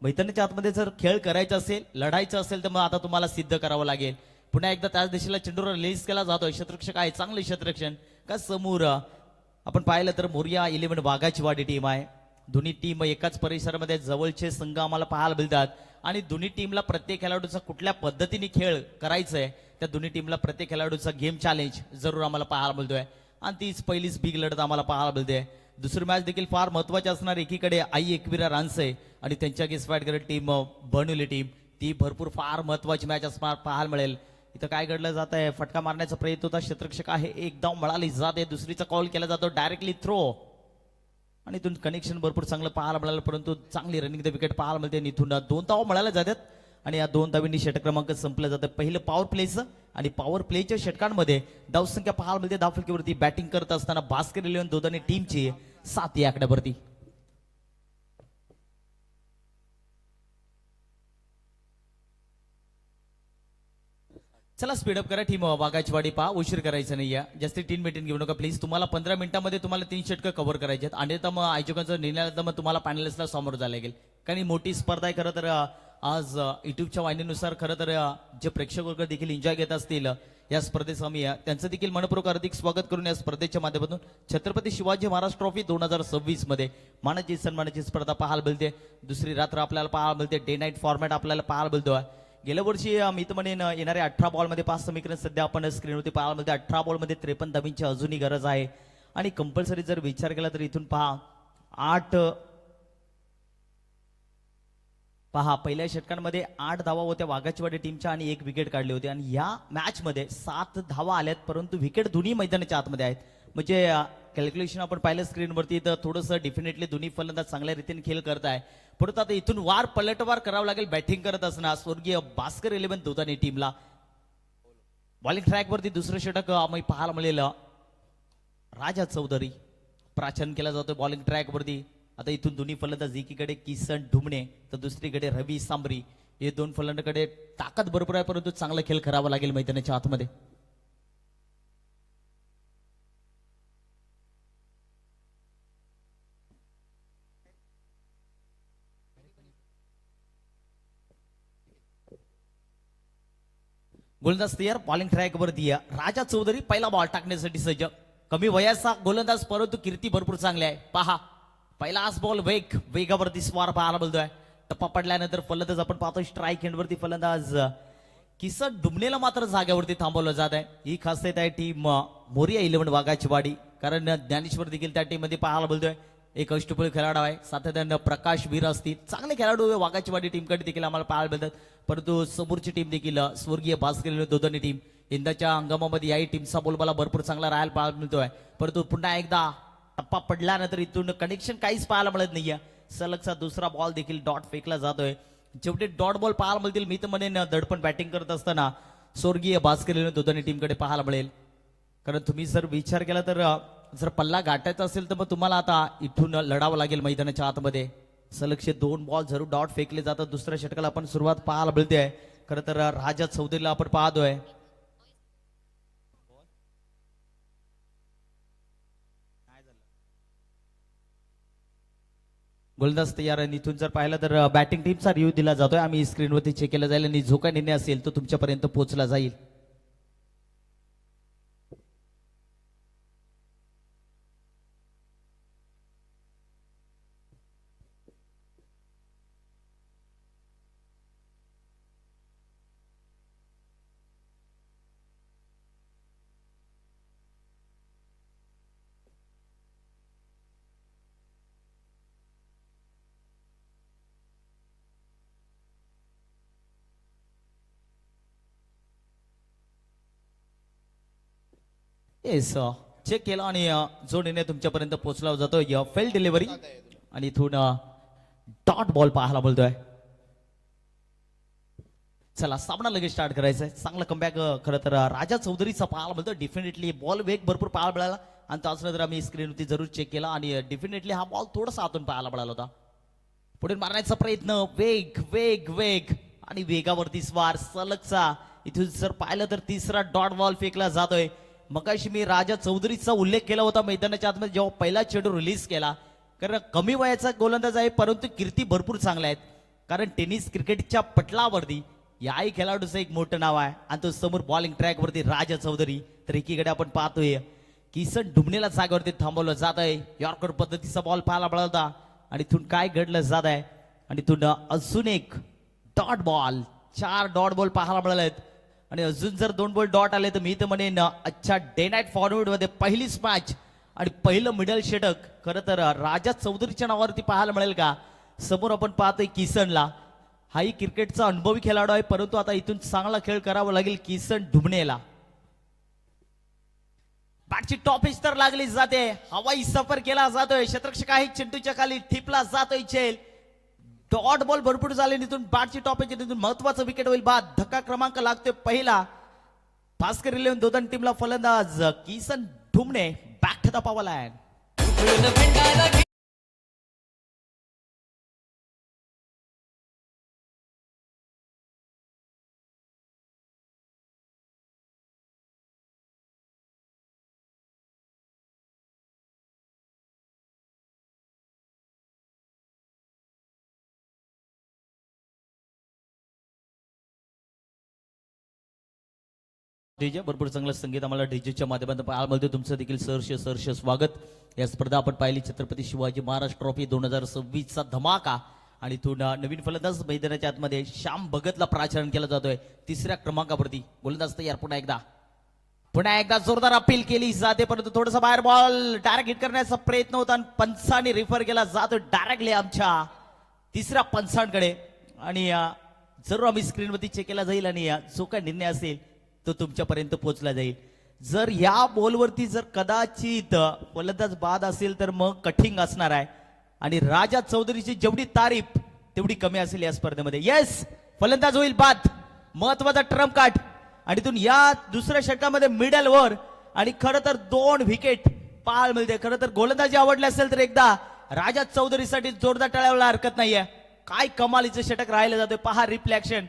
मैदानाच्या आतमध्ये जर खेळ करायचा असेल, लढायचं असेल तर मग आता तुम्हाला सिद्ध करावं लागेल. पुन्हा एकदा त्याच दिशेला चेंडूवर रिलीज केला जातोय. क्षेत्ररक्षक आहे, चांगले क्षेत्ररक्षण. का समोर आपण पाहिलं तर मोरिया 11 वाघाची वाडी टीम आहे. दोन्ही टीम एकाच परिसरामध्ये जवळचे संघ आम्हाला पाहायला मिळतात आणि दोन्ही टीमला प्रत्येक खेळाडूचा कुठल्या पद्धतीने खेळ करायचा आहे त्या दोन्ही टीमला प्रत्येक खेळाडूचा गेम चॅलेंज जरूर आम्हाला पाहायला मिळतोय आणि तीच पहिलीच बिग लढत आम्हाला पाहायला मिळते. दुसरी मॅच देखील फार महत्वाची असणार. एकीकडे आई एकविरा रानसे आणि त्यांच्या गेस्ट फाईट करत टीम बनवली टीम, ती भरपूर फार महत्वाची मॅच असणार पाहायला मिळेल. इथं काय घडलं जात आहे, फटका मारण्याचा प्रयत्न होता. क्षेत्ररक्षक आहे, एक धाव मिळाली जाते. दुसरीचा कॉल केला जातो डायरेक्टली थ्रो आणि इथून कनेक्शन भरपूर चांगलं पाहायला मिळालं, परंतु चांगली रनिंग द विकेट पाहायला मिळते. इथून 2 धाव मिळाल्या जातात आणि या 2 धावींनी षटक क्रमांक संपलं जातं. पहिलं पॉवर प्लेचं आणि पॉवर प्लेच्या षटकांमध्ये धावसंख्या पाहायला मिळते. धावफलकीवरती बॅटिंग करत असताना भास्कर 11 दोन्ही टीमची 7 या आकड्यावरती. चला स्पीडअप करा टीम वाघाची वाडी पहा, उशीर करायचं नाही. जास्ती 3 मिनिटं घेऊ नका प्लीज. तुम्हाला 15 मिनिटांमध्ये तुम्हाला 3 षटकं कव्हर करायचे आहेत आणि तर मग आयोजकांचा निर्णय तर मग तुम्हाला पॅनलिस्टला समोर जायला लागेल. कारण ही मोठी स्पर्धा आहे. खरं तर आज युट्यूबच्या वाहिनीनुसार खरं तर जे प्रेक्षक वर्ग देखील एन्जॉय घेत असतील या स्पर्धेचं आम्ही त्यांचं देखील मनपूर्वक हार्दिक स्वागत करून या स्पर्धेच्या माध्यमातून छत्रपती शिवाजी महाराज ट्रॉफी 2026 मध्ये मानाची सन्मानाची स्पर्धा पाहायला मिळते. दुसरी रात्र आपल्याला पाहायला मिळते. डे नाईट फॉर्मॅट आपल्याला पाहायला मिळतो. गेल्या वर्षी मी तर म्हणेन येणाऱ्या 18 बॉलमध्ये 5 समीकरण सध्या आपण स्क्रीनवरती पाहायला मिळते. 18 बॉलमध्ये 53 धावींची अजूनही गरज आहे आणि कंपल्सरी जर विचार केला तर इथून पहा पहिल्या षटकांमध्ये 8 धावा होत्या वाघाचीवाडी टीमच्या आणि 1 विकेट काढली होती आणि या मॅच मध्ये 7 धावा आल्यात, परंतु विकेट दोन्ही मैदानाच्या आतमध्ये आहेत. म्हणजे कॅल्क्युलेशन आपण पाहिलं स्क्रीनवरती तर थोडंसं डेफिनेटली दोन्ही फलंदाज चांगल्या रीतीने खेळ करत आहे. परंतु आता इथून वार पलटवार करावं लागेल. बॅटिंग करत असणार स्वर्गीय भास्कर 11 दोन्ही टीमला. बॉलिंग ट्रॅकवरती दुसरं षटक आम्ही पाहायला मिळेल. राजा चौधरी प्राचन केला जातो बॉलिंग ट्रॅकवरती. आता इथून दोन्ही फलंदाज एकीकडे किसन ढुमणे तर दुसरीकडे रवी सांबरी. हे 2 फलंदाजांकडे ताकद भरपूर आहे, परंतु चांगला खेळ करावा लागेल मैदानाच्या आतमध्ये. गोलंदाज तयार. बॉलिंग ट्रॅक वरती राजा चौधरी पहिला बॉल टाकण्यासाठी सज्ज. कमी वयाचा गोलंदाज, परंतु कीर्ती भरपूर चांगली आहे. पहा पहिलाच बॉल वेगावरती स्वार पाहायला मिळतोय. टप्पा पडल्यानंतर फलंदाज आपण पाहतो स्ट्राईक एंडवरती फलंदाज किसन डुमनेला मात्र जागेवरती थांबवलं जात आहे. ही खासियत आहे टीम मोरिया 11 वाघाची वाडी. कारण ज्ञानेश्वर देखील त्या टीम मध्ये पाहायला बोलतोय. एक अष्टपैलू खेळाडू आहे. सातत्यानं प्रकाश वीर असतील. चांगले खेळाडू वाघाची वाडी टीमकडे देखील आम्हाला पाहायला मिळतात. परंतु समोरची टीम देखील स्वर्गीय भास्कर दोन्ही टीम यंदाच्या हंगामामध्ये याही टीमचा बोलबाला भरपूर चांगला राहायला पाहायला मिळतोय. परंतु पुन्हा एकदा टप्पा पडल्यानंतर इथून कनेक्शन काहीच पाहायला मिळत नाहीये. सलगचा दुसरा बॉल देखील डॉट फेकला जातोय. जेवढे डॉट बॉल पाहायला मिळतील मी तर म्हणेन दडपण बॅटिंग करत असताना स्वर्गीय भास्कर दोन्ही टीमकडे पाहायला मिळेल. कारण तुम्ही जर विचार केला तर जर पल्ला गाठायचा असेल तर मग तुम्हाला आता इथून लढावं लागेल मैदानाच्या आतमध्ये. सलगचे 2 बॉल जरूर डॉट फेकले जातात. दुसऱ्या षटकाला आपण सुरुवात पाहायला मिळते. खरं तर राजा चौधरीला आपण पाहतोय. गोलंदाज तयार आहे. इथून जर पाहिलं तर बॅटिंग टीमचा रिव्ह्यू दिला जातोय. आम्ही स्क्रीनवरती चेक केला जाईल आणि जो काय निर्णय असेल तो तुमच्यापर्यंत पोहोचला जाईल. येस चेक केला आणि जो निर्णय तुमच्यापर्यंत पोहोचला जातोय फेल डिलिव्हरी आणि इथून डॉट बॉल पाहायला बोलतोय. चला सामना लगेच स्टार्ट करायचा आहे. चांगला कमबॅक खरं तर राजा चौधरीचा पाहायला बोलतोय. डिफिनेटली बॉल वेग भरपूर पाहायला मिळाला आणि त्याचनंतर आम्ही स्क्रीनवरती जरूर चेक केला आणि डिफिनेटली हा बॉल थोडासा आतून पाहायला मिळाला होता. पुढे मारण्याचा प्रयत्न वेग वेग वेग आणि वेगावरती स्वार सलगचा. इथून जर पाहिलं तर तिसरा डॉट बॉल फेकला जातोय. मगाशी मी राजा चौधरीचा उल्लेख केला होता मैदानाच्या आतमध्ये जेव्हा पहिला चेंडू रिलीज केला. कारण कमी वयाचा गोलंदाज आहे परंतु कीर्ती भरपूर चांगल्या आहेत. कारण टेनिस क्रिकेटच्या पटलावरती याही खेळाडूचं एक मोठं नाव आहे आणि तो समोर बॉलिंग ट्रॅक वरती राजा चौधरी. तर एकीकडे आपण पाहतोय किसन डुमनेला जागेवरती थांबवलं जात आहे. यॉर्कर पद्धतीचा बॉल पाहायला मिळाला आणि इथून काय घडलं जात आहे आणि इथून अजून एक डॉट बॉल. 4 डॉट बॉल पाहायला मिळालेत आणि अजून जर 2 बॉल डॉट आले तर मी तर म्हणेन अच्छा डे नाईट फॉरवर्ड मध्ये पहिलीच मॅच आणि पहिलं मिडल षटक खरं तर राजा चौधरीच्या नावावरती पाहायला मिळेल का. समोर आपण पाहतोय किसनला. हाही क्रिकेटचा अनुभवी खेळाडू आहे परंतु आता इथून चांगला खेळ करावा लागेल किसन डुमनेला. बॅटची टॉप एज तर लागली जाते. हवाई सफर केला जातोय. शतरक्षक आहे चेंडूच्या खाली ठिपला जातोय चेल. डॉट बॉल भरपूर झाले. तिथून बॅटची टॉप एज तिथून महत्वाचं विकेट होईल बाद. धक्का क्रमांक लागतोय पहिला. भास्कर 11 दोन टीमला फलंदाज Kisan Dumne back to the power line. उकळून भेटायला डीजे भरपूर चांगलं संगीत आम्हाला डीजेच्या माध्यमातून पाहायला मिळते. तुमचं देखील सहर्ष स्वागत. या स्पर्धा आपण पाहिली छत्रपती शिवाजी महाराज ट्रॉफी 2026 चा धमाका आणि इथून नवीन फलंदाज मैदानाच्या आतमध्ये श्याम भगतला प्राचारण केलं जातोय. 3ऱ्या क्रमांकावरती गोलंदाज तयार. पुन्हा एकदा जोरदार अपील केली जाते परंतु थोडासा बाहेर बॉल डायरेक्ट हिट करण्याचा प्रयत्न होता आणि पंचाने रिफर केला जातो डायरेक्टली आमच्या 3ऱ्या पंचांकडे. आणि जरूर आम्ही स्क्रीनवरती चेक केला जाईल आणि जो काय निर्णय असेल तो तुमच्यापर्यंत पोहोचला जाईल. जर या बॉलवरती जर कदाचित फलंदाज बाद असेल तर मग कठीण असणार आहे आणि राजा चौधरीची जेवढी तारीफ तेवढी कमी असेल या स्पर्धेमध्ये. येस फलंदाज होईल बाद. महत्वाचा ट्रम्प कार्ड आणि इथून या दुसऱ्या षटकामध्ये मिडल ओव्हर आणि खरं तर 2 विकेट पाहायला मिळते. खरं तर गोलंदाजी आवडले असेल तर एकदा राजा चौधरीसाठी जोरदार टाळ्याला हरकत नाहीये. काय कमालीचं षटक राहिलं जाते पहा. रिफ्लेक्शन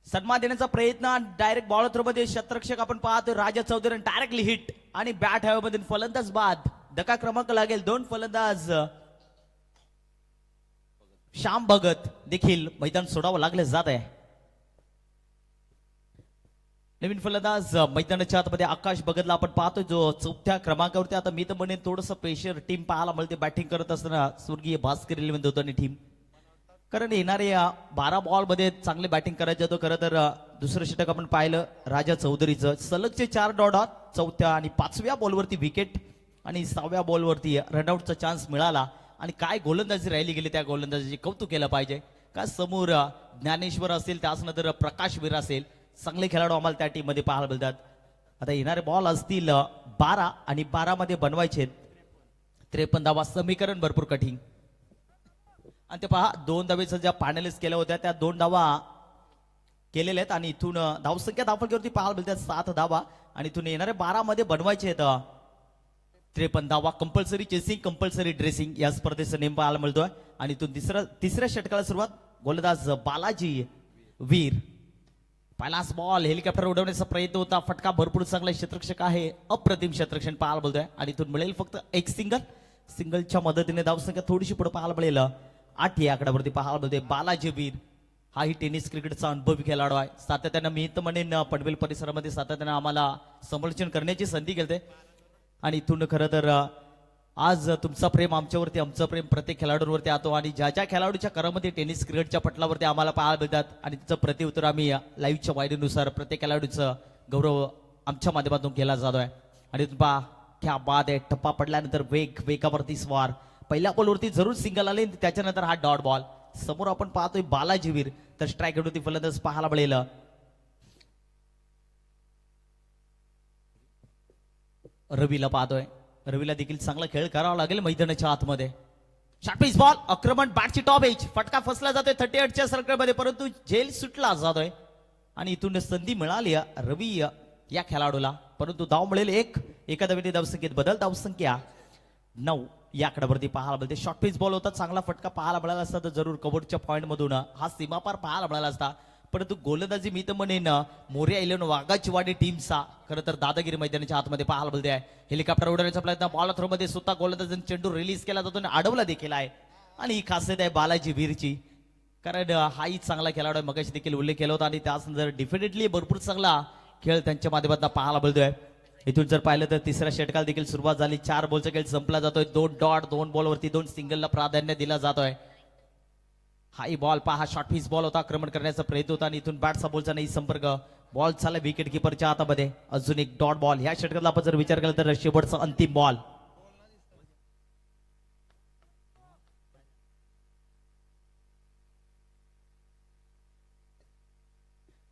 सन्मान देण्याचा प्रयत्न डायरेक्ट बॉल थ्रो मध्ये शतरक्षक आपण पाहतो राजा चौधरी डायरेक्टली हिट आणि बॅट हवेमध्ये फलंदाज बाद. धक्का क्रमांक लागेल. 2 फलंदाज श्याम भगत देखील मैदान सोडावं लागले जात आहे. नवीन फलंदाज मैदानाच्या आतमध्ये आकाश भगतला आपण पाहतो जो 4थ्या क्रमांकावरती. आता मी तर म्हणेन थोडंसं प्रेशर टीम पाहायला मिळते बॅटिंग करत असताना स्वर्गीय भास्कर 11 दोन्ही टीम. कारण येणारे 12 बॉलमध्ये चांगले बॅटिंग करायचे होतं. खरं तर दुसरं षटक आपण पाहिलं राजा चौधरीचं, सलगचे 4 डॉट, चौथ्या आणि 5व्या बॉलवरती विकेट आणि 6व्या बॉलवरती रनआउटचा चान्स मिळाला. आणि काय गोलंदाजी राहिली गेली, त्या गोलंदाजीचे कौतुक केलं पाहिजे. का समोर ज्ञानेश्वर असेल, त्याचनंतर प्रकाश वीर असेल, चांगले खेळाडू आम्हाला त्या टीममध्ये पाहायला मिळतात. आता येणारे बॉल असतील 12 आणि 12 मध्ये बनवायचे 53 धावा, समीकरण भरपूर कठीण. आणि ते पहा 2 धावेचं ज्या पॅनलिस्ट केल्या होत्या त्या 2 धावा केलेल्या आहेत आणि इथून धावसंख्या धावफलकावरती पाहायला मिळतात 7 धावा आणि इथून येणारे 12 मध्ये बनवायचे आहेत 53 धावा. कंपल्सरी चेसिंग, कंपल्सरी ड्रेसिंग या स्पर्धेचा नेम पाहायला मिळतोय. आणि इथून तिसऱ्या षटकाला सुरुवात. गोलंदाज बालाजी वीर, पहिलाच बॉल हेलिकॉप्टर उडवण्याचा प्रयत्न होता, फटका भरपूर चांगला, क्षेत्ररक्षक आहे, अप्रतिम क्षेत्ररक्षण पाहायला मिळतोय. आणि इथून मिळेल फक्त एक सिंगलच्या मदतीने धावसंख्या थोडीशी पुढे पाहायला मिळेल 8 या आकड्यावरती पाहायला मिळते. बालाजी वीर हाही टेनिस क्रिकेटचा अनुभवी खेळाडू आहे. सातत्यानं मी तर म्हणेन पनवेल परिसरामध्ये सातत्यानं आम्हाला समालोचन करण्याची संधी घेते. आणि इथून खरं तर आज तुमचा प्रेम आमच्यावरती, आमचं प्रेम प्रत्येक खेळाडूंवरती येतो आणि ज्या ज्या खेळाडूच्या करामध्ये टेनिस क्रिकेटच्या पटलावरती आम्हाला पाहायला मिळतात आणि तिचं प्रत्युत्तर आम्ही लाईव्हच्या वाहिनीनुसार प्रत्येक खेळाडूचं गौरव आमच्या माध्यमातून केला जातोय. आणि तुम्ही पहा क्या बाद आहे, टप्पा पडल्यानंतर वेगावरती स्वार, पहिल्या बॉलवरती जरूर सिंगल आले, त्याच्यानंतर हा डॉट बॉल. समोर आपण पाहतोय बालाजी वीर, तर स्ट्राईक होती फलंदाज पाहायला मिळेल रवीला पाहतोय. रवीला देखील चांगला खेळ करावा लागेल मैदानाच्या आतमध्ये. शॉर्ट बॉल, आक्रमण, बॅटची टॉप एज, फटका फसला जातोय 38च्या सर्कलमध्ये, परंतु झेल सुटला जातोय आणि इथून संधी मिळाली रवी या खेळाडूला, परंतु धाव मिळेल एका धावेने धावसंख्येत बदल, धावसंख्या 9 या आकड्यावरती पाहायला मिळते. शॉर्ट पिच बॉल होता, चांगला फटका पाहायला मिळाला असता तर जरूर कव्हरच्या पॉईंट मधून हा सीमापार पाहायला मिळाला असता. परंतु गोलंदाजी मी तर म्हणेन मोर्या 11 वाघाची वाडी टीमचा खरं तर दादागिरी मैदानाच्या आतमध्ये पाहायला मिळते आहे. हेलिकॉप्टर उडवण्याचा प्रयत्न, बॉल थ्रो मध्ये स्वतः गोलंदाजाने चेंडू रिलीज केला जातो आणि अडवला देखील आहे. आणि ही खासियत आहे बालाजी वीरची, कारण हाही चांगला खेळाडू आहे, मगाशी देखील उल्लेख केला होता आणि त्यानंतर डेफिनेटली भरपूर चांगला खेळ त्यांच्या माध्यमातून पाहायला मिळतोय. इथून जर पाहिलं तर तिसऱ्या षटकाला देखील सुरुवात झाली. 4 बॉलचा खेळ संपला जातोय. 2 डॉट, 2 बॉलवरती 2 सिंगलला प्राधान्य दिला जातोय. हाई बॉल पहा, शॉर्ट पिच बॉल होता, आक्रमण करण्याचा प्रयत्न होता आणि इथून बॅटचा बॉलचा नाही संपर्क, बॉल चालला विकेट किपरच्या हातामध्ये. अजून एक डॉट बॉल. ह्या षटकाला आपण जर विचार केला तर शेवटचा अंतिम बॉल.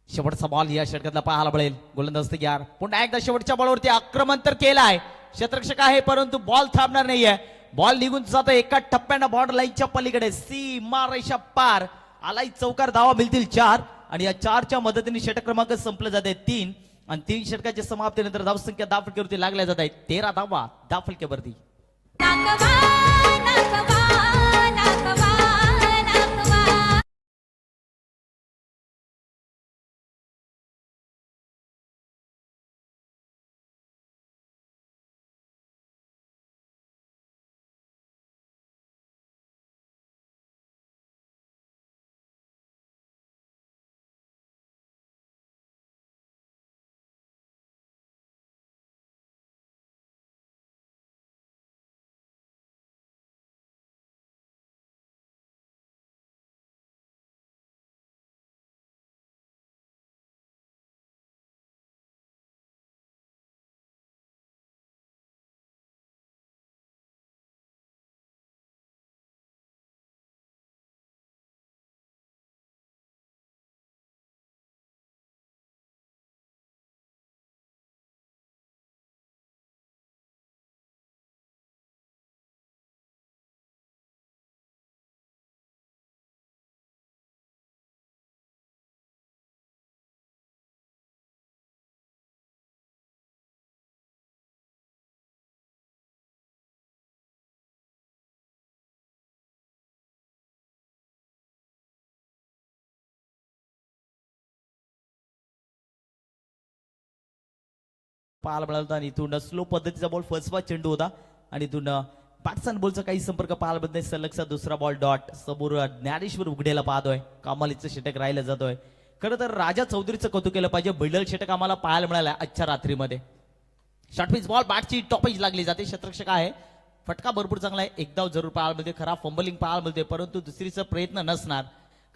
शेवटचा बॉल या षटकातला पाहायला मिळेल. गोलंदाज तयार, पुन्हा एकदा शेवटच्या बॉलवरती आक्रमण तर केलाय, क्षेत्ररक्षक आहे परंतु बॉल थांबणार नाहीये. बॉल निघून जातो एका टप्प्यानं बॉर्डर लाईनच्या पलीकडे, सीमा रेषा पार. आलाय चौकार, धावा मिळतील 4 आणि या 4च्या मदतीने षटक क्रमांक संपलं जात आहे 3 आणि 3 षटकाच्या समाप्तीनंतर धावसंख्या धावफलकावरती लागल्या जात आहे 13 धावा धावफलकावरती. पाहायला मिळाला होता आणि इथून स्लो पद्धतीचा बॉल फसवा चेंडू होता आणि इथून बॅट्समॅन बॉलचा काही संपर्क पाहायला मिळत नाही. सलगचा दुसरा बॉल डॉट. समोर ज्ञानेश्वर उघडेला पाहतोय, कमालीचं षटक राहिलं जातोय. खरं तर राजा चौधरीचं कौतुक केलं पाहिजे, बिल्डर षटक आम्हाला पाहायला मिळालं आजच्या रात्रीमध्ये. शॉर्ट पिच बॉल, बॅटची टॉपेज लागली जाते, क्षेत्ररक्षक आहे फटका भरपूर चांगला आहे, एक धाव जरूर पाहायला मिळते, खरा फंबलिंग पाहायला मिळते, परंतु दुसरीचा प्रयत्न नसणार.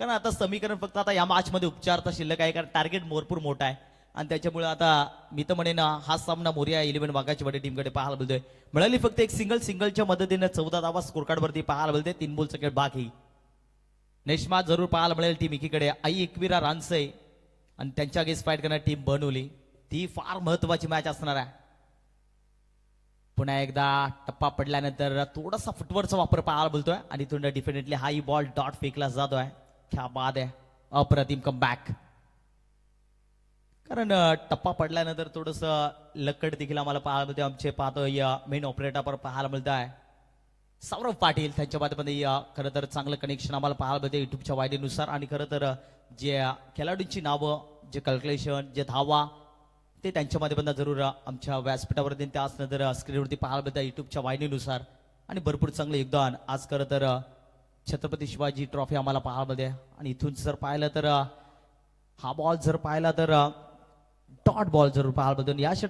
कारण आता समीकरण फक्त आता या मॅचमध्ये उपचारता शिल्लक आहे, कारण टार्गेट भरपूर मोठा आहे आणि त्याच्यामुळे आता मी तर म्हणेन हा सामना मोरिया 11 वाघाची वाडी टीमकडे पाहायला मिळतोय. मिळाली फक्त एक सिंगलच्या मदतीने 14 धावा स्कोर कार्ड वरती पाहायला मिळते. 3 बॉलचा खेळ बाकी. नेक्स्ट मॅच जरूर पाहायला मिळेल टीम एकीकडे आई एकविरा रानसई आणि त्यांच्या अगेन्स्ट फाईट करणारी टीम बनवली. ती फार महत्वाची मॅच असणार आहे. पुन्हा एकदा टप्पा पडल्यानंतर थोडासा फुटवर्कचा वापर पाहायला बोलतोय आणि इथून डेफिनेटली हाई बॉल डॉट फेकला जातोय. क्या बाद आहे, अप्रतिम कमबॅक. कारण टप्पा पडल्यानंतर थोडस लक्कड देखील आम्हाला पाहायला मिळते. आमचे पाहतो या मेन ऑपरेटरवर पाहायला मिळत आहे सौरभ पाटील, त्यांच्या माध्यमातून खरं तर चांगलं कनेक्शन आम्हाला पाहायला मिळते युट्यूबच्या वायदीनुसार. आणि खरं तर जे खेळाडूंची नावं, जे कॅल्क्युलेशन, जे धावा ते त्यांच्या माध्यमातून जरूर आमच्या व्यासपीठावरती त्याच नंतर स्क्रीनवरती पाहायला मिळतं युट्यूबच्या वाहिनीनुसार. आणि भरपूर चांगलं योगदान आज खरं तर छत्रपती शिवाजी ट्रॉफी आम्हाला पाहायला मिळते. आणि इथून जर पाहिलं तर हा बॉल जर पाहिला तर डॉट बॉल जरूर पाहायला मिळतो. या